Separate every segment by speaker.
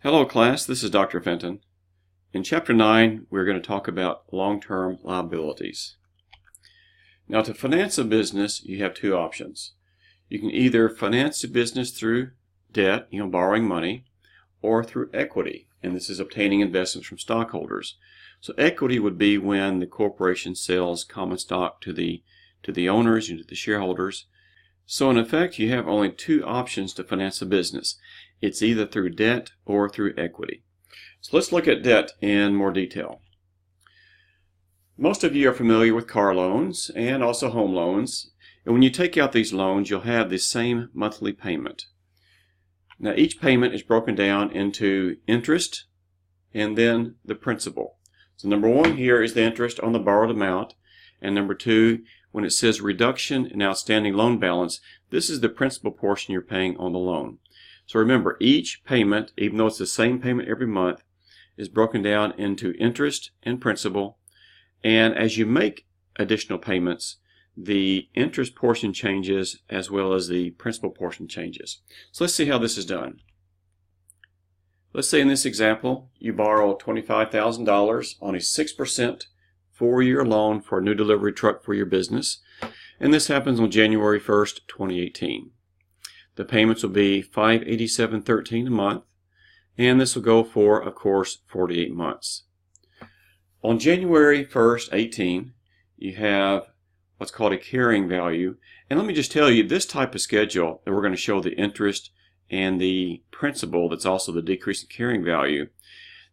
Speaker 1: Hello class, this is Dr. Fenton. In Chapter 9, we're going to talk about long-term liabilities. Now to finance a business, you have two options. You can either finance a business through debt, borrowing money, or through equity, and this is obtaining investments from stockholders. So equity would be when the corporation sells common stock to the owners and to the shareholders. So in effect, you have only two options to finance a business. It's either through debt or through equity. So let's look at debt in more detail. Most of you are familiar with car loans and also home loans. And when you take out these loans, you'll have the same monthly payment. Now each payment is broken down into interest and then the principal. So number one here is the interest on the borrowed amount. And number two, when it says reduction in outstanding loan balance, this is the principal portion you're paying on the loan. So remember, each payment, even though it's the same payment every month, is broken down into interest and principal. And as you make additional payments, the interest portion changes as well as the principal portion changes. So let's see how this is done. Let's say in this example, you borrow $25,000 on a 6% 4-year loan for a new delivery truck for your business. And this happens on January 1st, 2018. The payments will be $587.13 a month, and this will go for, of course, 48 months. On January 1st, 18, you have what's called a carrying value. And let me just tell you, this type of schedule that we're going to show the interest and the principal, that's also the decrease in carrying value.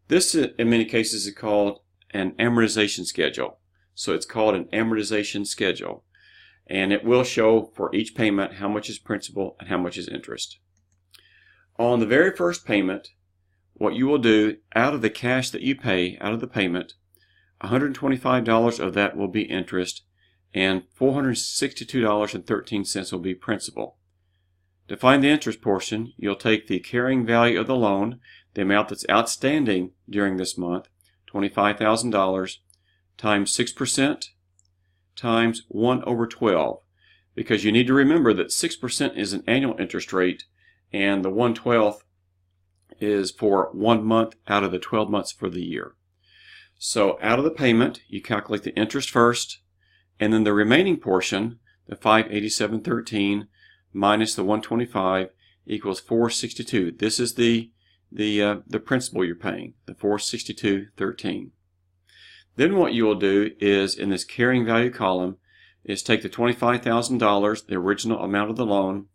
Speaker 1: This, in many cases, is called an amortization schedule. So it's called an amortization schedule. And it will show for each payment how much is principal and how much is interest. On the very first payment, what you will do, out of the cash that you pay, out of the payment, $125 of that will be interest and $462.13 will be principal. To find the interest portion, you'll take the carrying value of the loan, the amount that's outstanding during this month, $25,000, times 6%, times 1/12, because you need to remember that 6% is an annual interest rate and the 1/12 is for 1 month out of the 12 months for the year. So out of the payment, you calculate the interest first, and then the remaining portion, the $587.13 minus the 125 equals 462. This is the principal you're paying, the 462.13. Then what you will do is, in this carrying value column, is take the $25,000, the original amount of the loan,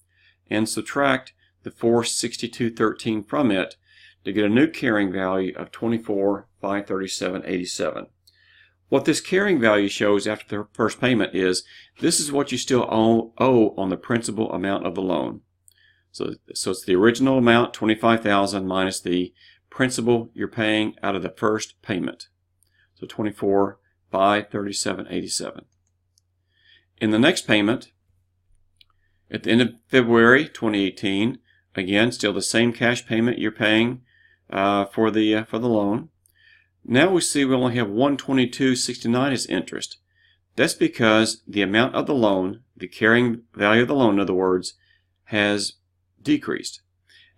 Speaker 1: and subtract the $462.13 from it to get a new carrying value of $24,537.87. What this carrying value shows after the first payment is this is what you still owe on the principal amount of the loan. So it's the original amount, $25,000, minus the principal you're paying out of the first payment. So $24,537.87. In the next payment, at the end of February 2018, again, still the same cash payment you're paying for the loan. Now we see we only have $122.69 as interest. That's because the amount of the loan, the carrying value of the loan, in other words, has decreased.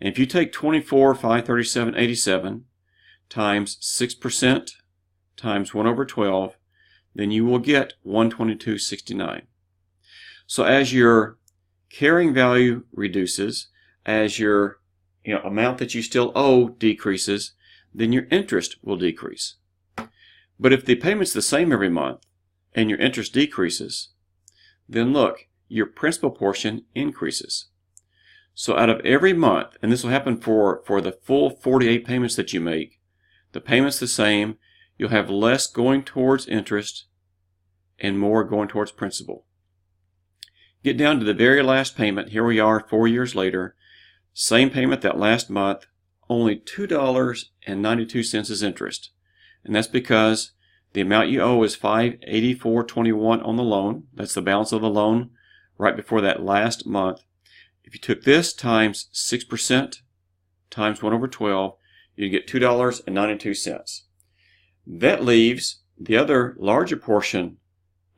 Speaker 1: And if you take $24,537.87 times 6% times 1/12, then you will get $122.69. So as your carrying value reduces, as your amount that you still owe decreases, then your interest will decrease. But if the payment's the same every month and your interest decreases, then look, your principal portion increases. So out of every month, and this will happen for the full 48 payments that you make, the payment's the same, you'll have less going towards interest and more going towards principal. Get down to the very last payment. Here we are 4 years later. Same payment that last month, only $2.92 is interest. And that's because the amount you owe is $584.21 on the loan. That's the balance of the loan right before that last month. If you took this times 6% times 1/12, you get $2.92. That leaves the other larger portion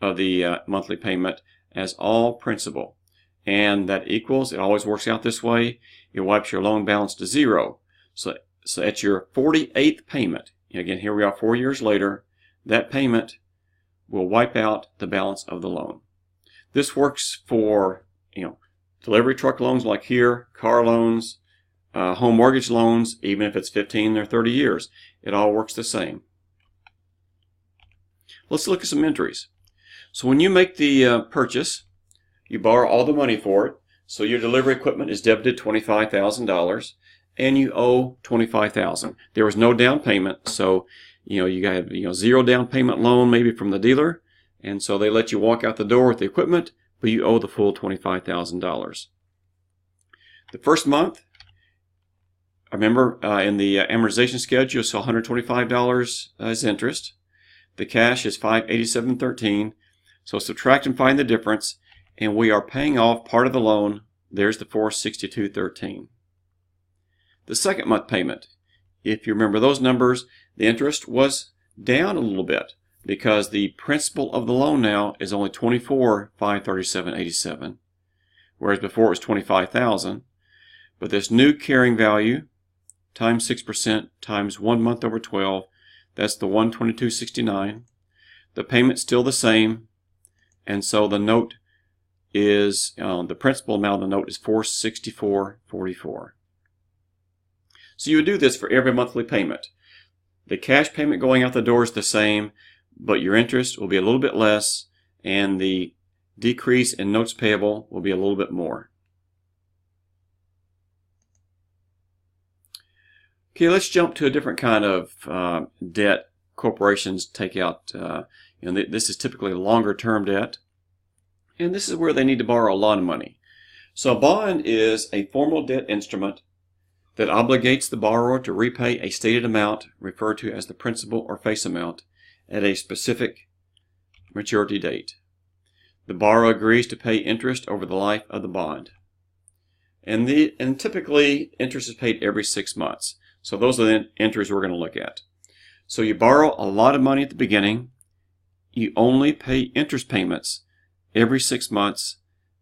Speaker 1: of the monthly payment as all principal. And that equals, it always works out this way, it wipes your loan balance to zero. So So at your 48th payment, again, here we are 4 years later, that payment will wipe out the balance of the loan. This works for, delivery truck loans like here, car loans, home mortgage loans, even if it's 15 or 30 years. It all works the same. Let's look at some entries. So when you make the purchase, you borrow all the money for it. So your delivery equipment is debited $25,000 and you owe $25,000. There was no down payment, so you got zero down payment loan maybe from the dealer, and so they let you walk out the door with the equipment, but you owe the full $25,000. The first month, I remember in the amortization schedule, so $125 as interest. The cash is $587.13. So subtract and find the difference, and we are paying off part of the loan. There's the $462.13. The second month payment, if you remember those numbers, the interest was down a little bit because the principal of the loan now is only $24,537.87, whereas before it was $25,000. But this new carrying value times 6% times 1 month over 12, that's the $122.69. The payment's still the same, and so the note is, the principal amount of the note is $464.44. So you would do this for every monthly payment. The cash payment going out the door is the same, but your interest will be a little bit less, and the decrease in notes payable will be a little bit more. Okay, let's jump to a different kind of debt corporations take out. This is typically longer term debt, and this is where they need to borrow a lot of money. So a bond is a formal debt instrument that obligates the borrower to repay a stated amount referred to as the principal or face amount at a specific maturity date. The borrower agrees to pay interest over the life of the bond. And typically interest is paid every 6 months. So those are the entries we're going to look at. So you borrow a lot of money at the beginning. You only pay interest payments every 6 months.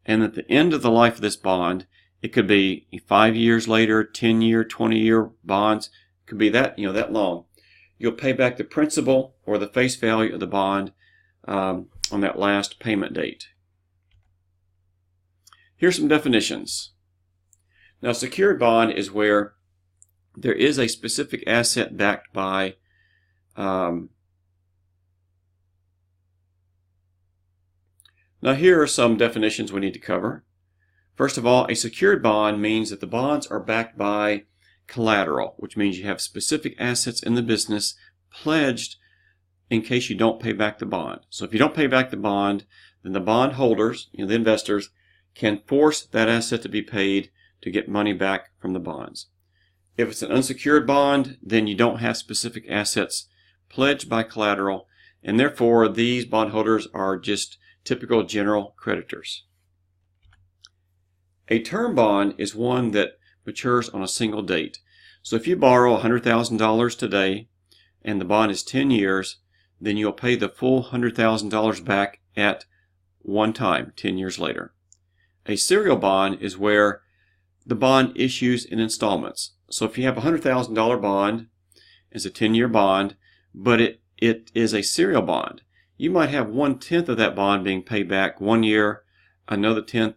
Speaker 1: And at the end of the life of this bond, it could be 5 years later, 10-year, 20-year bonds. It could be that, that long. You'll pay back the principal or the face value of the bond on that last payment date. Here's some definitions. Now, a secured bond is where there is a specific asset backed by now here are some definitions we need to cover. First of all, a secured bond means that the bonds are backed by collateral, which means you have specific assets in the business pledged in case you don't pay back the bond. So if you don't pay back the bond, then the bond holders, the investors, can force that asset to be paid to get money back from the bonds. If it's an unsecured bond, then you don't have specific assets pledged by collateral, and therefore these bondholders are just typical general creditors. A term bond is one that matures on a single date. So if you borrow $100,000 today and the bond is 10 years, then you'll pay the full $100,000 back at one time, 10 years later. A serial bond is where the bond issues in installments. So if you have a $100,000 bond, it's a 10-year bond, but it is a serial bond. You might have 1/10 of that bond being paid back 1 year, another 10th,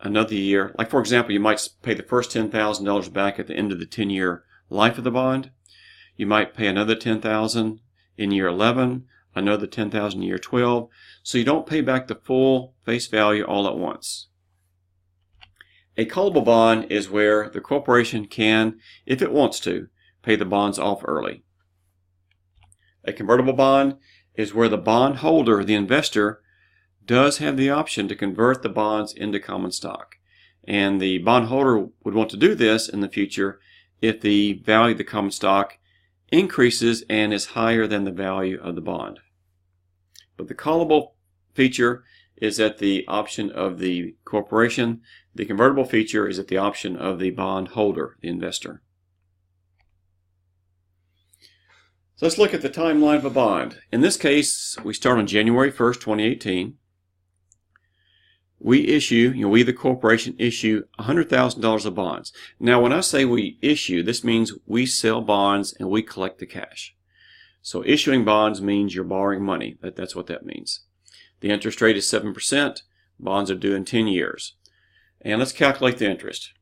Speaker 1: another year. Like for example, you might pay the first $10,000 back at the end of the 10-year life of the bond. You might pay another $10,000 in year 11, another $10,000 in year 12. So you don't pay back the full face value all at once. A callable bond is where the corporation can, if it wants to, pay the bonds off early. A convertible bond is where the bond holder, the investor, does have the option to convert the bonds into common stock. And the bondholder would want to do this in the future if the value of the common stock increases and is higher than the value of the bond. But the callable feature is at the option of the corporation. The convertible feature is at the option of the bondholder, the investor. So let's look at the timeline of a bond. In this case, we start on January 1st, 2018. we issue, we the corporation issue $100,000 of bonds. Now when I say we issue, this means we sell bonds and we collect the cash. So issuing bonds means you're borrowing money. That's what that means. The interest rate is 7%. Bonds are due in 10 years. And let's calculate the interest.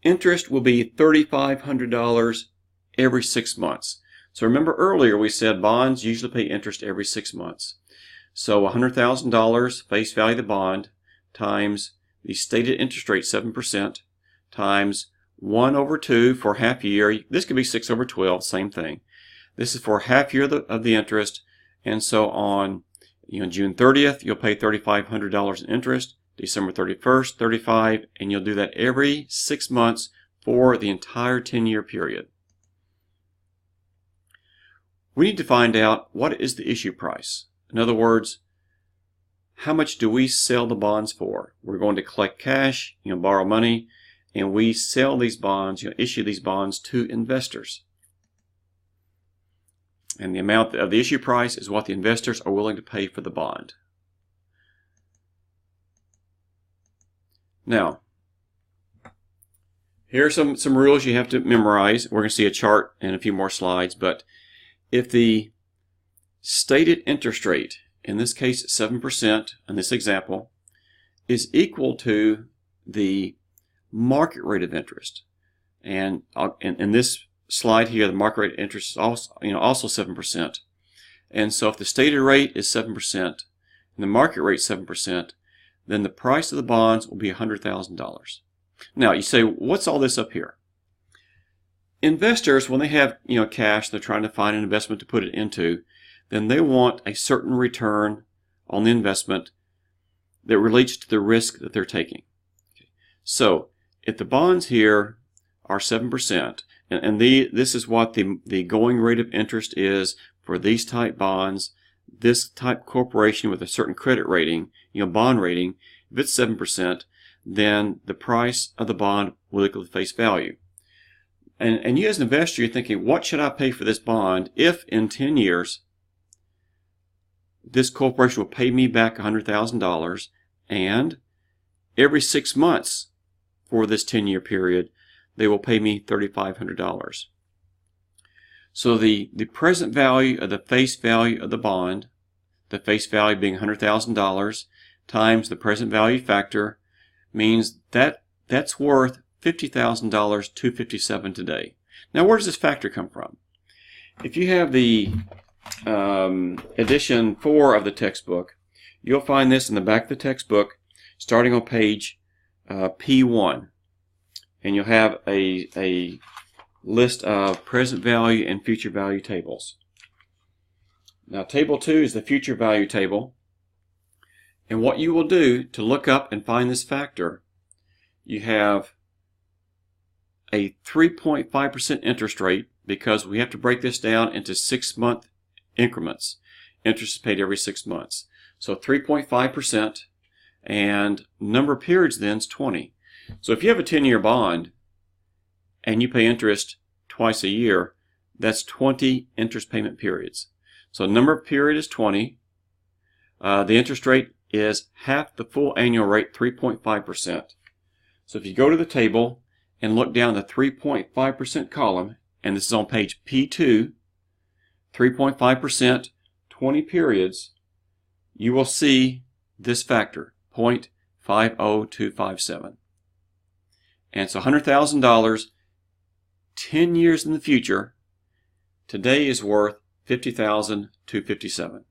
Speaker 1: Interest will be $3,500 every 6 months. So remember earlier we said bonds usually pay interest every 6 months. So $100,000 face value of the bond times the stated interest rate 7% times 1/2 for half year. This could be 6/12, same thing. This is for half year of the interest, and so on June 30th you'll pay $3,500 in interest, December 31st $35,000, and you'll do that every 6 months for the entire 10-year period. We need to find out what is the issue price. In other words, how much do we sell the bonds for? We're going to collect cash, borrow money, and we sell these bonds, issue these bonds to investors. And the amount of the issue price is what the investors are willing to pay for the bond. Now, here are some rules you have to memorize. We're going to see a chart in a few more slides, but if the stated interest rate, in this case 7% in this example, is equal to the market rate of interest, and in this slide here the market rate of interest is also 7%, and so if the stated rate is 7% and the market rate is 7%, then the price of the bonds will be $100,000. Now you say, what's all this up here? Investors, when they have cash, they're trying to find an investment to put it into, then they want a certain return on the investment that relates to the risk that they're taking. So if the bonds here are 7%, and this is what the going rate of interest is for these type bonds, this type corporation with a certain credit rating, bond rating, if it's 7%, then the price of the bond will equal the face value. And you as an investor, you're thinking, what should I pay for this bond if in 10 years this corporation will pay me back $100,000, and every 6 months for this 10-year period they will pay me $3,500. So the present value of the face value of the bond, the face value being $100,000 times the present value factor, means that that's worth $50,000 $257 today. Now where does this factor come from? If you have the edition 4 of the textbook, you'll find this in the back of the textbook starting on page P1, and you'll have a list of present value and future value tables. Now table 2 is the future value table, and what you will do to look up and find this factor, you have a 3.5% interest rate, because we have to break this down into 6-month increments. Interest is paid every 6 months. So 3.5%, and number of periods then is 20. So if you have a 10-year bond and you pay interest twice a year, that's 20 interest payment periods. So number of period is 20. The interest rate is half the full annual rate, 3.5%. So if you go to the table and look down the 3.5% column, and this is on page P2, 3.5%, 20 periods, you will see this factor, 0.50257. And so $100,000, 10 years in the future, today is worth $50,257.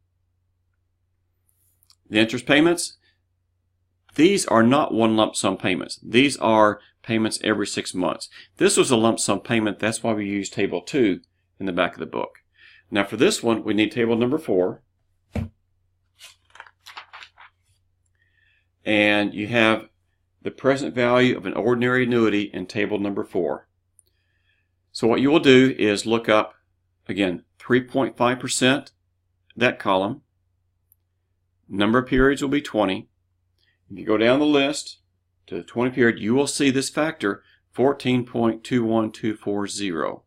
Speaker 1: The interest payments, these are not one lump sum payments. These are payments every 6 months. This was a lump sum payment. That's why we use table 2 in the back of the book. Now for this one, we need table number 4. And you have the present value of an ordinary annuity in table number 4. So what you will do is look up, again, 3.5%, that column. Number of periods will be 20. If you go down the list to the 20 period, you will see this factor, 14.21240.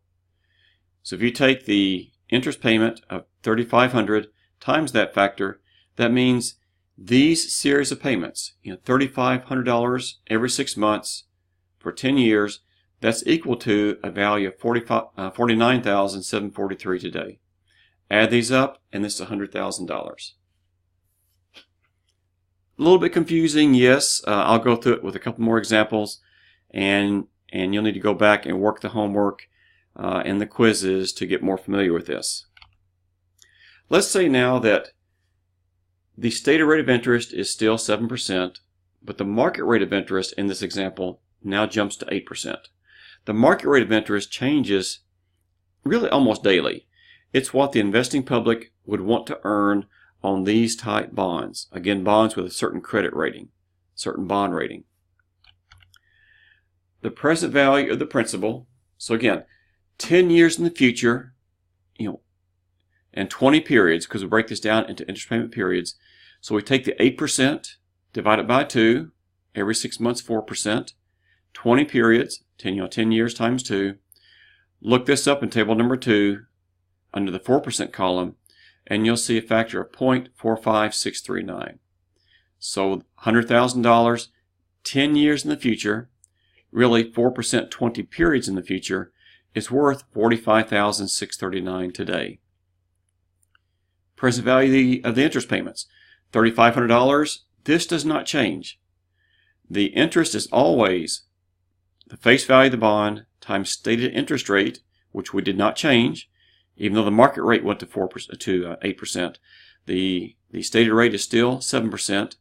Speaker 1: So if you take the interest payment of $3,500 times that factor, that means these series of payments, $3,500 every 6 months for 10 years, that's equal to a value of $49,743 today. Add these up, and this is $100,000. A little bit confusing, yes. I'll go through it with a couple more examples, and you'll need to go back and work the homework and the quizzes to get more familiar with this. Let's say now that the stated rate of interest is still 7%, but the market rate of interest in this example now jumps to 8%. The market rate of interest changes really almost daily. It's what the investing public would want to earn on these type bonds. Again, bonds with a certain credit rating, certain bond rating. The present value of the principal. So again, 10 years in the future, and 20 periods, because we break this down into interest payment periods. So we take the 8%, divide it by 2, every 6 months 4%, 20 periods, 10 years times 2. Look this up in table number 2 under the 4% column, and you'll see a factor of 0.45639. So $100,000, 10 years in the future, really 4%, 20 periods in the future, is worth $45,639 today. Present value of the interest payments, $3,500. This does not change. The interest is always the face value of the bond times stated interest rate, which we did not change. Even though the market rate went to 8%, the stated rate is still 7%.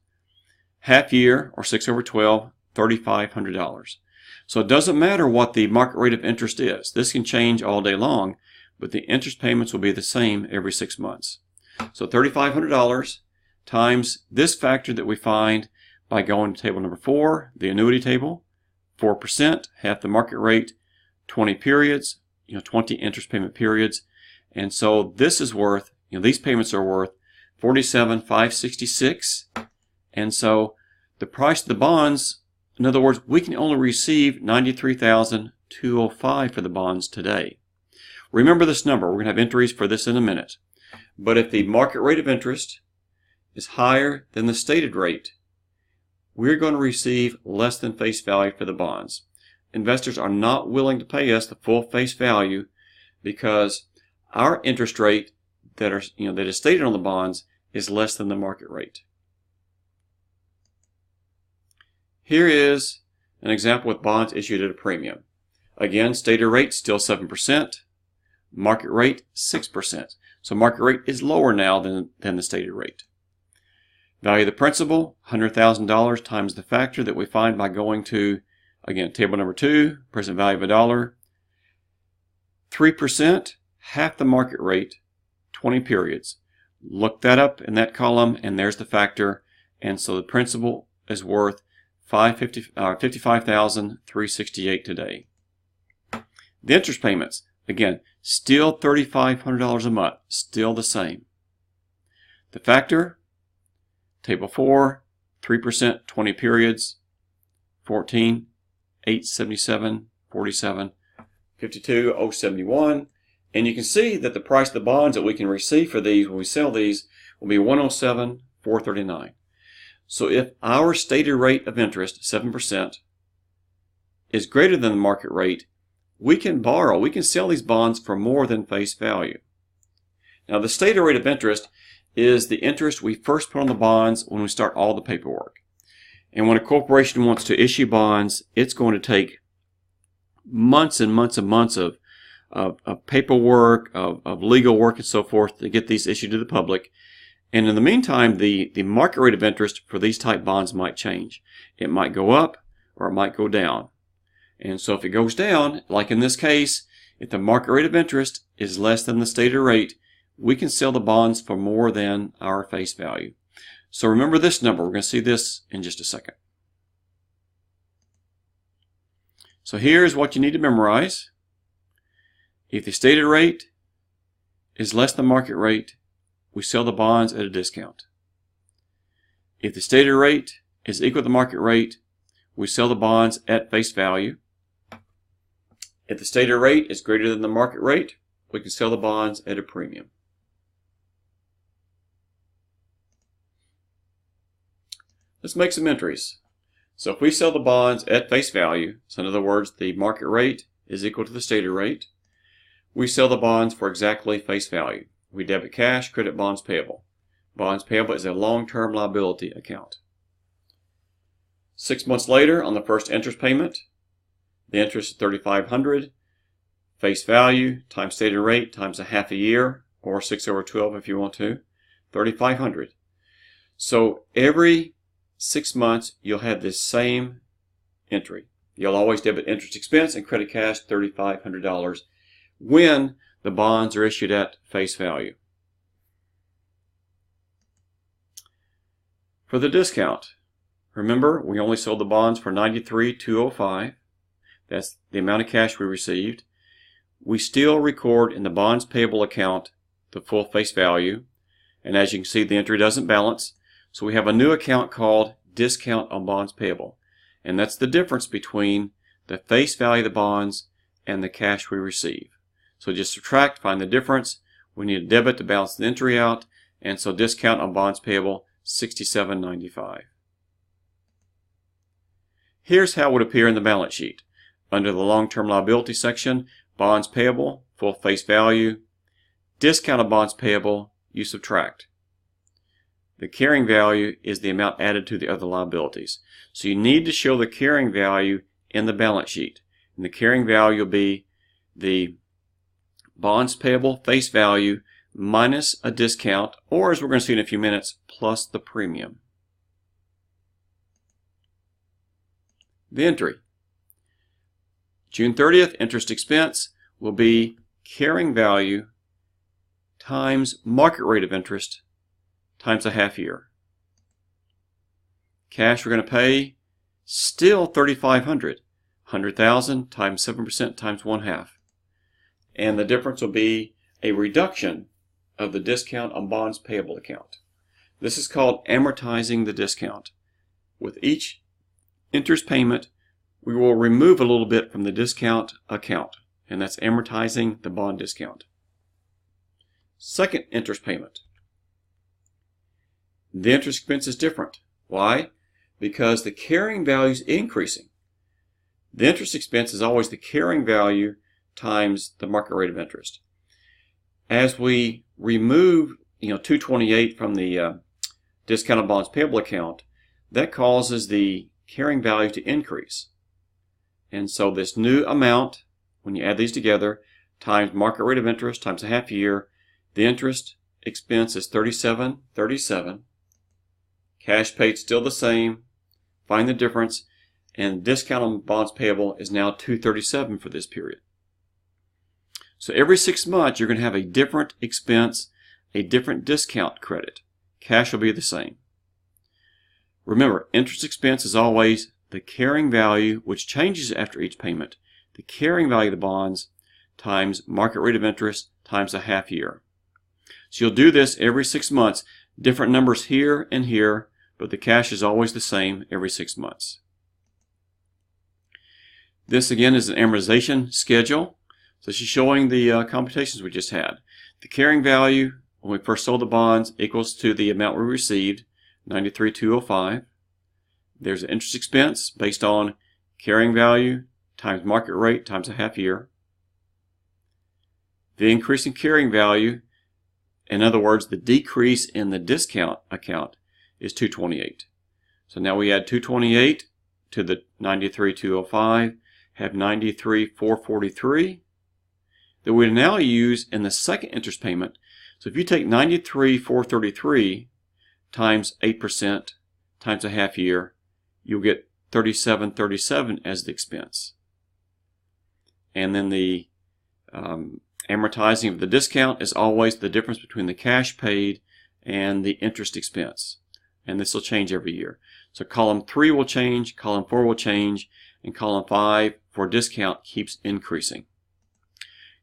Speaker 1: Half year, or 6 over 12, $3,500. So it doesn't matter what the market rate of interest is. This can change all day long, but the interest payments will be the same every 6 months. So $3,500 times this factor that we find by going to table number 4, the annuity table, 4%, half the market rate, 20 periods, 20 interest payment periods. And so this is worth, these payments are worth $47,566. And so the price of the bonds, in other words, we can only receive $93,205 for the bonds today. Remember this number. We're going to have entries for this in a minute. But if the market rate of interest is higher than the stated rate, we're going to receive less than face value for the bonds. Investors are not willing to pay us the full face value because our interest rate that is stated on the bonds is less than the market rate. Here is an example with bonds issued at a premium. Again, stated rate still 7%, market rate 6%. So market rate is lower now than the stated rate. Value of the principal, $100,000 times the factor that we find by going to, again, table number 2, present value of $1. 3%, half the market rate, 20 periods. Look that up in that column, and there's the factor. And so the principal is worth $55,368 today. The interest payments, again, still $3,500 a month, still the same. The factor, table 4, 3%, 20 periods, 14, 877, 47, 52, 071. And you can see that the price of the bonds that we can receive for these when we sell these will be $107,439. So if our stated rate of interest, 7%, is greater than the market rate, we can borrow, we can sell these bonds for more than face value. Now the stated rate of interest is the interest we first put on the bonds when we start all the paperwork. And when a corporation wants to issue bonds, it's going to take months and months and months of paperwork, of legal work and so forth to get these issued to the public. And in the meantime, the market rate of interest for these type bonds might change. It might go up or it might go down. And so if it goes down, like in this case, if the market rate of interest is less than the stated rate, we can sell the bonds for more than our face value. So remember this number. We're going to see this in just a second. So here's what you need to memorize. If the stated rate is less than market rate, we sell the bonds at a discount. If the stated rate is equal to the market rate, we sell the bonds at face value. If the stated rate is greater than the market rate, we can sell the bonds at a premium. Let's make some entries. So if we sell the bonds at face value, so in other words, the market rate is equal to the stated rate, we sell the bonds for exactly face value. We debit cash, credit bonds payable. Bonds payable is a long-term liability account. 6 months later, on the first interest payment, the interest is $3,500. Face value times stated rate times a half a year, or 6/12 if you want to, $3,500. So every 6 months you'll have this same entry. You'll always debit interest expense and credit cash $3,500 when the bonds are issued at face value. For the discount, remember we only sold the bonds for $93,205. That's the amount of cash we received. We still record in the bonds payable account the full face value, and as you can see the entry doesn't balance, so we have a new account called discount on bonds payable, and that's the difference between the face value of the bonds and the cash we receive. So just subtract, find the difference. We need a debit to balance the entry out, and so discount on bonds payable $67.95. Here's how it would appear in the balance sheet. Under the long-term liability section, bonds payable, full face value, discount of bonds payable, you subtract. The carrying value is the amount added to the other liabilities. So you need to show the carrying value in the balance sheet. And the carrying value will be the bonds payable face value minus a discount, or as we're going to see in a few minutes, plus the premium. The entry. June 30th, interest expense will be carrying value times market rate of interest times a half year. Cash we're going to pay, still $3,500. 100,000 times 7% times 1/2. And the difference will be a reduction of the discount on bonds payable account. This is called amortizing the discount. With each interest payment, we will remove a little bit from the discount account, and that's amortizing the bond discount. Second interest payment. The interest expense is different. Why? Because the carrying value is increasing. The interest expense is always the carrying value times the market rate of interest. As we remove $228 from the discounted bonds payable account, that causes the carrying value to increase. And so this new amount, when you add these together, times market rate of interest times a half year, the interest expense is $37.37. Cash paid still the same. Find the difference, and discount on bonds payable is now $237 for this period. So every 6 months you're going to have a different expense, a different discount credit. Cash will be the same. Remember, interest expense is always the carrying value, which changes after each payment, the carrying value of the bonds times market rate of interest times a half year. So you'll do this every 6 months, different numbers here and here, but the cash is always the same every 6 months. This again is an amortization schedule. So she's showing the computations we just had. The carrying value when we first sold the bonds equals to the amount we received, $93,205. There's an interest expense based on carrying value times market rate times a half year. The increase in carrying value, in other words, the decrease in the discount account, is $228. So now we add $228 to the $93,205, have $93,443 that we now use in the second interest payment. So if you take $93,433 times 8% times a half year, you'll get $37.37 as the expense. And then the amortizing of the discount is always the difference between the cash paid and the interest expense. And this will change every year. So column 3 will change, column 4 will change, and column 5 for discount keeps increasing.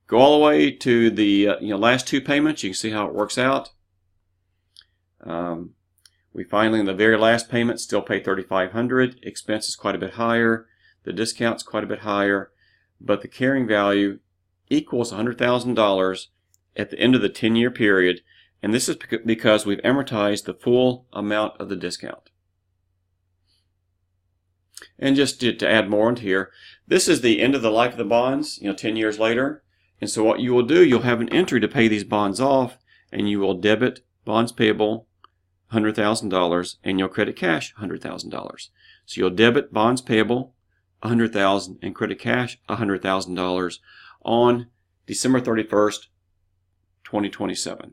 Speaker 1: Go all the way to the last 2 payments. You can see how it works out. We finally, in the very last payment, still pay $3,500. Expense is quite a bit higher. The discount's quite a bit higher. But the carrying value equals $100,000 at the end of the 10-year period. And this is because we've amortized the full amount of the discount. And just to add more into here, this is the end of the life of the bonds, 10 years later. And so what you will do, you'll have an entry to pay these bonds off, and you will debit bonds payable $100,000, and you'll credit cash $100,000. So you'll debit bonds payable $100,000 and credit cash $100,000 on December 31st, 2027.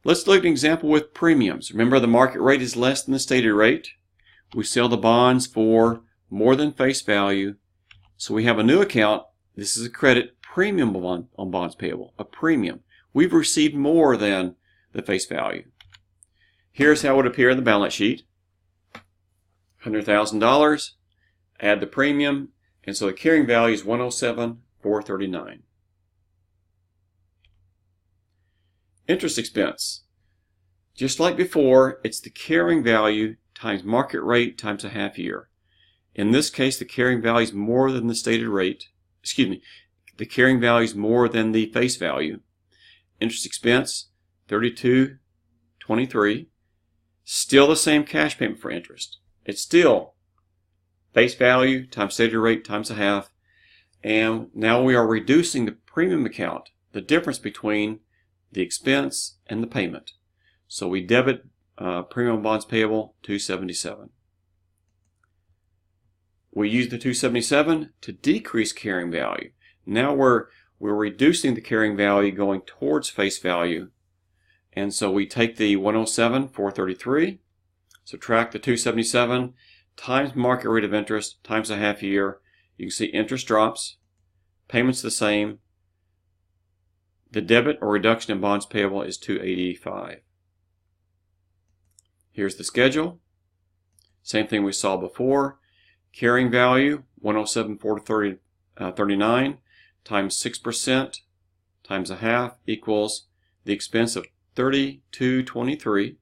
Speaker 1: Let's look at an example with premiums. Remember, the market rate is less than the stated rate. We sell the bonds for more than face value. So we have a new account. This is a credit premium on bonds payable, a premium. We've received more than the face value. Here's how it would appear in the balance sheet. $100,000, add the premium, and so the carrying value is $107,439. Interest expense. Just like before, it's the carrying value times market rate times a half year. In this case, the carrying value is more than the stated rate. The carrying value is more than the face value. Interest expense, $32.23. Still the same cash payment for interest. It's still face value times stated rate times a half. And now we are reducing the premium account, the difference between the expense and the payment. So we debit premium bonds payable $277. We use the $277 to decrease carrying value. Now we're reducing the carrying value going towards face value. And so we take the $107,433, subtract the $277 times market rate of interest times a half year. You can see interest drops, payments the same. The debit or reduction in bonds payable is $285. Here's the schedule. Same thing we saw before. Carrying value, $107,439 times 6% times a half equals the expense of $32.23.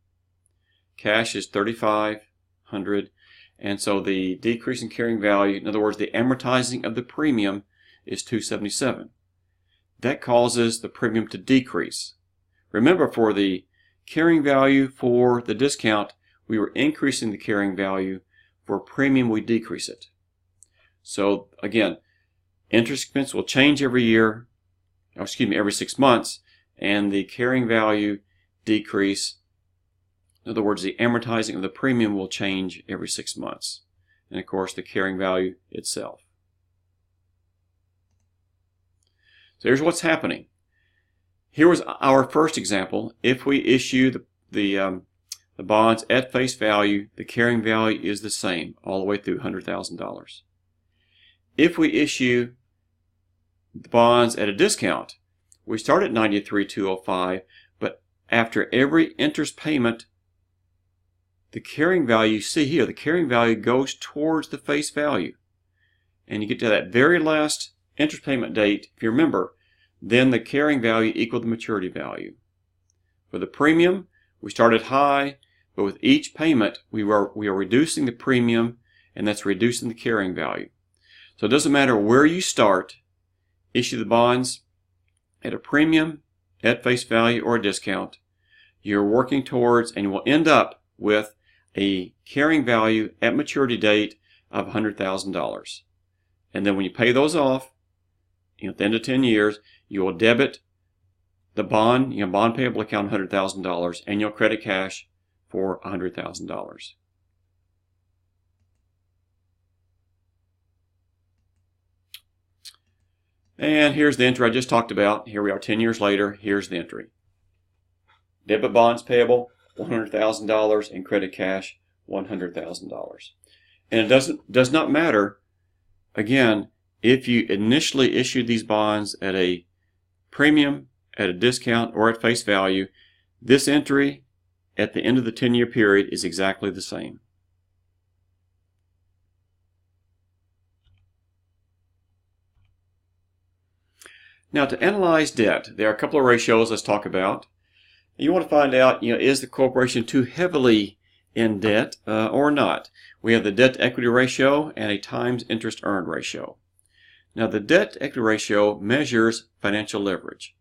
Speaker 1: Cash is $3,500. And so the decrease in carrying value, in other words, the amortizing of the premium, is $277. That causes the premium to decrease. Remember, for the carrying value for the discount, we were increasing the carrying value. For premium, we decrease it. So again, interest expense will change every year, every 6 months, and the carrying value decrease. In other words, the amortizing of the premium will change every 6 months. And of course, the carrying value itself. So here's what's happening. Here was our first example. If we issue the bonds at face value, the carrying value is the same all the way through $100,000. If we issue the bonds at a discount, we start at $93,205, but after every interest payment, the carrying value, you see here, the carrying value goes towards the face value. And you get to that very last interest payment date, if you remember, then the carrying value equaled the maturity value. For the premium, we started high, but with each payment, we are reducing the premium, and that's reducing the carrying value. So it doesn't matter where you start, issue the bonds at a premium, at face value, or a discount, you're working towards, and you will end up with a carrying value at maturity date of $100,000. And then when you pay those off, at the end of 10 years, you will debit the bond payable account $100,000, and you'll credit cash for $100,000. And here's the entry I just talked about. Here we are 10 years later. Here's the entry. Debit bonds payable $100,000 and credit cash $100,000. And it does not matter, again, if you initially issued these bonds at a premium, at a discount, or at face value, this entry at the end of the 10-year period is exactly the same. Now, to analyze debt, there are a couple of ratios let's talk about. You want to find out, is the corporation too heavily in debt or not? We have the debt to equity ratio and a times interest earned ratio. Now, the debt to equity ratio measures financial leverage.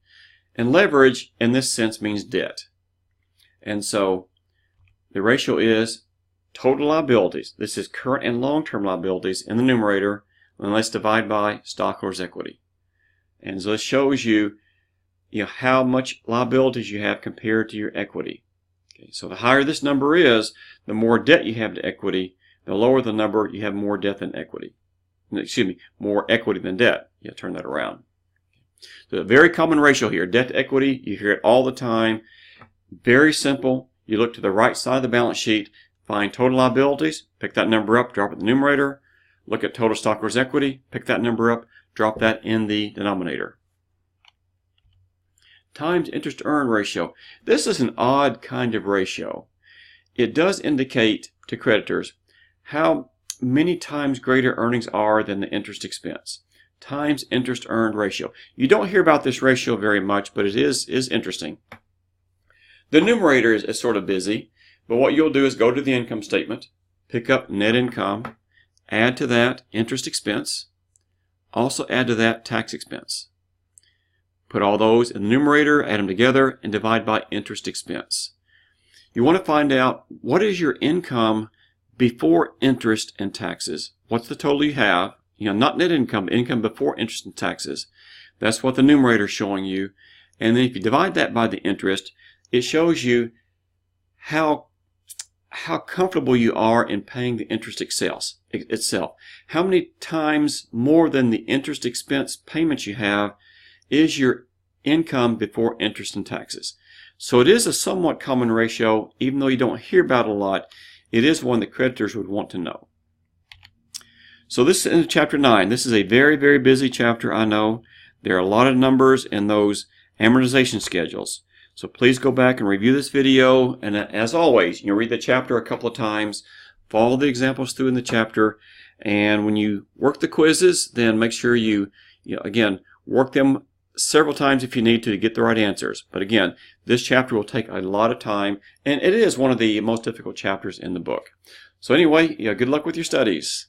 Speaker 1: And leverage in this sense means debt. And so the ratio is total liabilities. This is current and long-term liabilities in the numerator, and let's divide by stockholders' equity. And so this shows you, how much liabilities you have compared to your equity. Okay, so the higher this number is, the more debt you have to equity. The lower the number, you have more debt than equity. Excuse me, more equity than debt. Yeah, turn that around. So a very common ratio here, debt to equity. You hear it all the time. Very simple. You look to the right side of the balance sheet, find total liabilities, pick that number up, drop it in the numerator. Look at total stockholders' equity, pick that number up, drop that in the denominator. Times interest earned ratio. This is an odd kind of ratio. It does indicate to creditors how many times greater earnings are than the interest expense. Times interest earned ratio. You don't hear about this ratio very much, but it is interesting. The numerator is sort of busy, but what you'll do is go to the income statement, pick up net income, add to that interest expense, also add to that tax expense. Put all those in the numerator, add them together, and divide by interest expense. You want to find out what is your income before interest and taxes. What's the total you have? Not net income, income before interest and taxes. That's what the numerator is showing you. And then if you divide that by the interest, it shows you how comfortable you are in paying the interest itself. How many times more than the interest expense payments you have is your income before interest and taxes. So it is a somewhat common ratio, even though you don't hear about it a lot. It is one that creditors would want to know. So this is in chapter 9. This is a very, very busy chapter, I know. There are a lot of numbers in those amortization schedules. So please go back and review this video. And as always, read the chapter a couple of times. Follow the examples through in the chapter. And when you work the quizzes, then make sure you again, work them several times if you need to get the right answers. But again, this chapter will take a lot of time, and it is one of the most difficult chapters in the book. So anyway, good luck with your studies.